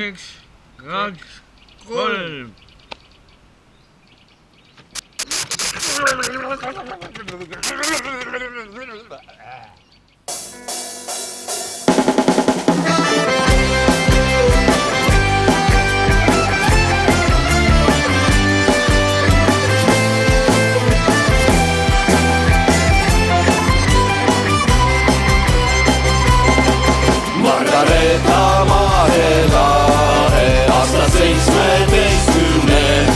üks, kaks, kolm. Margareeta Mahelahe aastal 17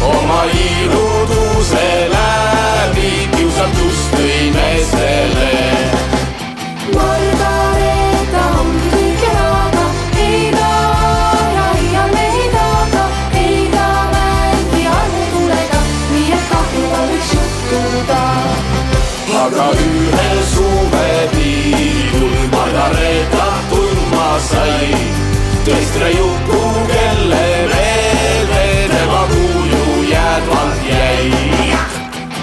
oma iluduse läbi kiusatust tõi meestele. Margareeta ongi kõik elada, ei taha ja iial ei taha, ei taha mängi armutulega, nii et kahju tal võiks juhtuda. Aga ühel suvepiidul Margareeta tundma sai tõstre jutu, kelle meelde tema kuju jäädvalt jäi.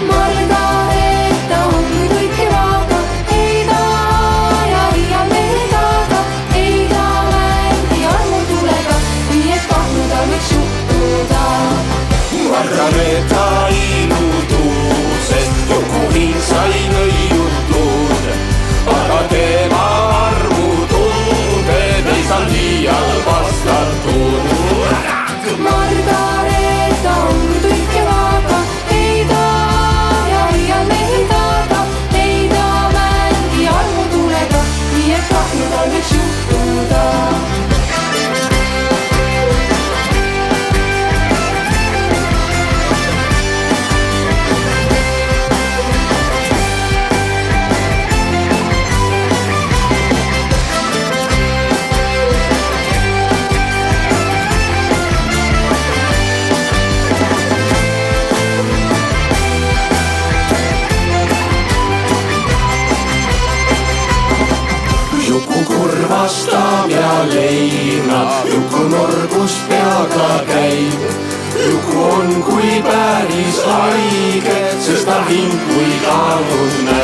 Margareeta ongi kõik elada, ei taha ja iial ei taha, ei taha mängi armutulega, nii et kahju tal võiks juhtuda. Margareeta ilutusest Jukuhin sai nõiutud, aga tema armutunded ei saanud iial vastatud. Margareeta ongi kõik elada, ei taha ja iial ei taha, ei taha mängi armutulega, nii et kahju tal võiks juhtuda. Juku kurvastab ja leinab, Juku norgus peaga käib. Juku on kui päris haige, sest ta hing kui kaanud näib.